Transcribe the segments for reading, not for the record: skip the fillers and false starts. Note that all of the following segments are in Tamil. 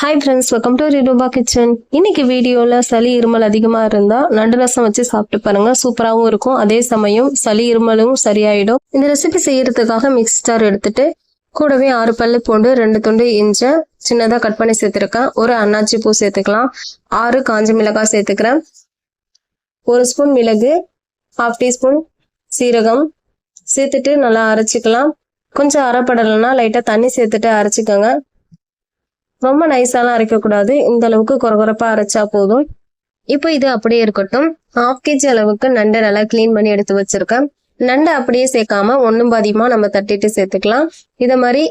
Hi friends, welcome to Ridoba kitchen. இன்னைக்கு வீடியோவில் சளி இருமல் அதிகமாக இருந்தால் நண்டு ரசம் வச்சு சாப்பிட்டு பாருங்க. சூப்பராகவும் இருக்கும். அதே சமயம் சளி இருமலும் சரியாயிடும். இந்த ரெசிபி செய்யறதுக்காக மிக்ஸி ஜார் எடுத்துட்டு கூடவே 6 பல்லு பூண்டு, 2 துண்டு இஞ்சி சின்னதாக கட் பண்ணி சேர்த்துருக்கேன். ஒரு அன்னாச்சி பூ சேர்த்துக்கலாம். 6 காஞ்ச மிளகாய் சேர்த்துக்கிறேன். 1 ஸ்பூன் மிளகு, 1/2 டீஸ்பூன் சீரகம் சேர்த்துட்டு நல்லா அரைச்சிக்கலாம். கொஞ்சம் அரைப்படலைன்னா லைட்டாக தண்ணி சேர்த்துட்டு அரைச்சிக்கோங்க. ரொம்ப நைஸாலாம் அரைக்கக்கூடாது. இந்த அளவுக்கு கொரகொரப்பா அரைச்சா போதும். இப்போ இது அப்படியே இருக்கட்டும். 1/2 kg அளவுக்கு நண்டை நல்லா கிளீன் பண்ணி எடுத்து வச்சிருக்கேன். நண்டை அப்படியே சேர்க்காம ஒன்றும் பாதியமா நம்ம தட்டிட்டு சேர்த்துக்கலாம். இதை மாதிரி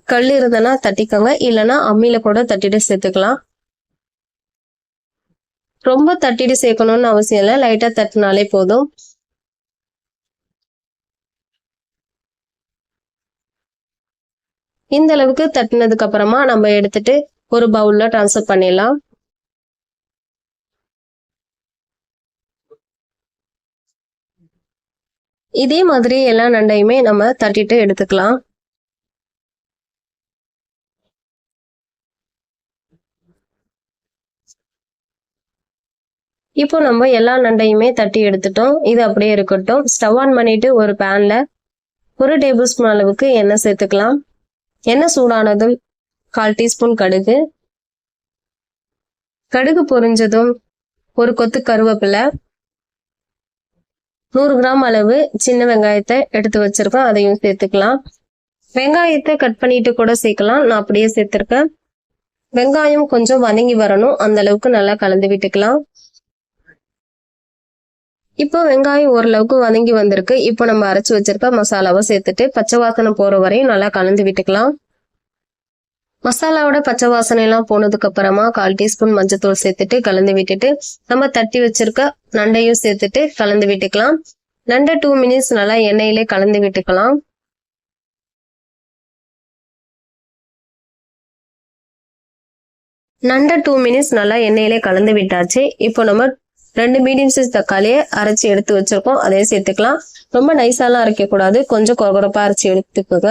கல் இருந்தனா தட்டிக்கோங்க, இல்லைன்னா அம்மியில கூட தட்டிட்டு சேர்த்துக்கலாம். ரொம்ப தட்டிட்டு சேர்க்கணும்னு அவசியம் இல்லை, லைட்டா தட்டினாலே போதும். இந்த அளவுக்கு தட்டினதுக்கு அப்புறமா நம்ம எடுத்துட்டு ஒரு பவுல்ல ட்ரான்ஸ்ஃபர் பண்ணிடலாம். இதே மாதிரி எல்லா நண்டையுமே நம்ம தட்டிட்டு எடுத்துக்கலாம். இப்போ நம்ம எல்லா நண்டையுமே தட்டி எடுத்துட்டோம். இது அப்படியே இருக்கட்டும். ஸ்டவ் ஆன் பண்ணிட்டு ஒரு பேன்ல 1 டேபிள் ஸ்பூன் அளவுக்கு எண்ணெய் சேர்த்துக்கலாம். எண்ணெய் சூடானதும் 1/4 டீஸ்பூன் கடுகு, கடுகு பொரிஞ்சதும் ஒரு கொத்து கருவேப்பிலை, 100 கிராம் அளவு சின்ன வெங்காயத்தை எடுத்து வச்சிருக்கோம், அதையும் சேர்த்துக்கலாம். வெங்காயத்தை கட் பண்ணிட்டு கூட சேர்க்கலாம், நான் அப்படியே சேர்த்திருக்கேன். வெங்காயம் கொஞ்சம் வதங்கி வரணும், அந்த அளவுக்கு நல்லா கலந்து விட்டுக்கலாம். இப்போ வெங்காயம் ஓரளவுக்கு வதங்கி வந்திருக்கு. இப்போ நம்ம அரைச்சு வச்சிருக்க மசாலாவை சேர்த்துட்டு பச்சை வாசனை போற வரையும் நல்லா கலந்து விட்டுக்கலாம். மசாலாவோட பச்சை வாசனை எல்லாம் போனதுக்கு அப்புறமா 1/4 டீஸ்பூன் மஞ்சத்தூள் சேர்த்துட்டு கலந்து விட்டுட்டு நம்ம தட்டி வச்சிருக்க நண்டையும் சேர்த்துட்டு கலந்து விட்டுக்கலாம். நண்டை 2 மினிட்ஸ் நல்லா எண்ணெயிலே கலந்து விட்டுக்கலாம். நண்டை 2 மினிட்ஸ் நல்லா எண்ணெயிலே கலந்து விட்டாச்சு. இப்போ நம்ம 2 மீடியம் சைஸ் தக்காளியை அரைச்சி எடுத்து வச்சிருக்கோம், அதையும் சேர்த்துக்கலாம். ரொம்ப நைஸாலாம் அரைக்க கூடாது, கொஞ்சம் கொரகொரப்பா அரைச்சி எடுத்துக்கோங்க.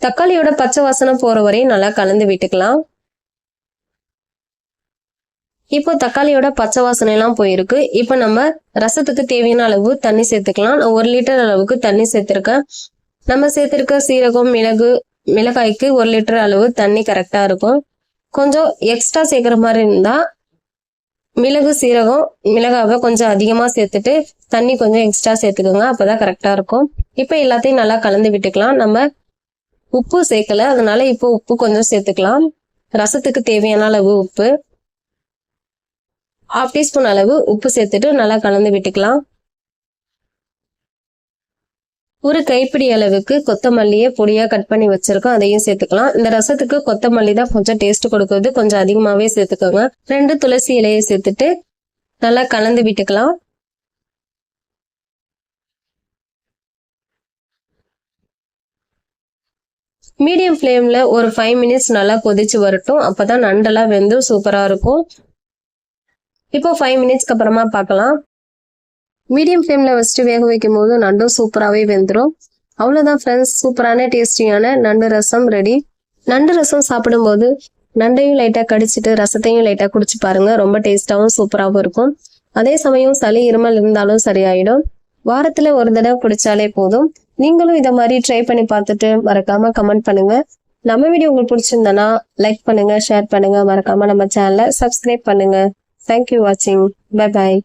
தக்காளியோட பச்சை வாசனை போற வரையும் நல்லா கலந்து விட்டுக்கலாம். இப்போ தக்காளியோட பச்சை வாசனை எல்லாம் போயிருக்கு. இப்போ நம்ம ரசத்துக்கு தேவையான அளவு தண்ணி சேர்த்துக்கலாம். நான் 1 லிட்டர் அளவுக்கு தண்ணி சேர்த்திருக்கேன். நம்ம சேர்த்திருக்க சீரகம், மிளகாய்க்கு 1 லிட்டர் அளவு தண்ணி கரெக்டா இருக்கும். கொஞ்சம் எக்ஸ்ட்ரா சேர்க்கிற மாதிரி இருந்தா மிளகு, சீரகம், மிளகாவை கொஞ்சம் அதிகமா சேர்த்துட்டு தண்ணி கொஞ்சம் எக்ஸ்ட்ரா சேர்த்துக்கோங்க, அப்பதான் கரெக்டா இருக்கும். இப்ப எல்லாத்தையும் நல்லா கலந்து விட்டுக்கலாம். நம்ம உப்பு சேர்க்கல, அதனால இப்போ உப்பு கொஞ்சம் சேர்த்துக்கலாம். ரசத்துக்கு தேவையான அளவு உப்பு, 1/2 டீஸ்பூன் அளவு உப்பு சேர்த்துட்டு நல்லா கலந்து விட்டுக்கலாம். ஒரு கைப்பிடி அளவுக்கு கொத்தமல்லியை பொடியா கட் பண்ணி வச்சிருக்கோம், அதையும் சேர்த்துக்கலாம். இந்த ரசத்துக்கு கொத்தமல்லி தான் கொஞ்சம் டேஸ்ட் கொடுக்குறது, கொஞ்சம் அதிகமாவே சேர்த்துக்கோங்க. 2 துளசி இலையை சேர்த்துட்டு நல்லா கலந்து விட்டுக்கலாம். மீடியம் ஃப்ளேம்ல ஒரு 5 மினிட்ஸ் நல்லா கொதிச்சு வரட்டும், அப்பதான் நண்டெல்லாம் வெந்து சூப்பரா இருக்கும். இப்போ 5 மினிட்ஸ்க்கு அப்புறமா பார்க்கலாம். மீடியம் ஃப்ளேம்ல வச்சுட்டு வேக வைக்கும் போது நண்டும் சூப்பராகவே வெந்துடும். அவ்வளோதான் ஃப்ரெண்ட்ஸ், சூப்பரான டேஸ்டியான நண்டு ரசம் ரெடி. நண்டு ரசம் சாப்பிடும்போது நண்டையும் லைட்டாக கடிச்சிட்டு ரசத்தையும் லைட்டாக குடிச்சு பாருங்க, ரொம்ப டேஸ்டாகவும் சூப்பராகவும் இருக்கும். அதே சமயம் சளி இருமல் இருந்தாலும் சரியாயிடும். வாரத்தில் ஒரு தடவை குடிச்சாலே போதும். நீங்களும் இதை மாதிரி ட்ரை பண்ணி பார்த்துட்டு மறக்காம கமெண்ட் பண்ணுங்க. நம்ம வீடியோ உங்களுக்கு பிடிச்சிருந்தனா லைக் பண்ணுங்க, ஷேர் பண்ணுங்க, மறக்காம நம்ம சேனலை சப்ஸ்கிரைப் பண்ணுங்க. தேங்க்யூ வாட்சிங். Bye bye.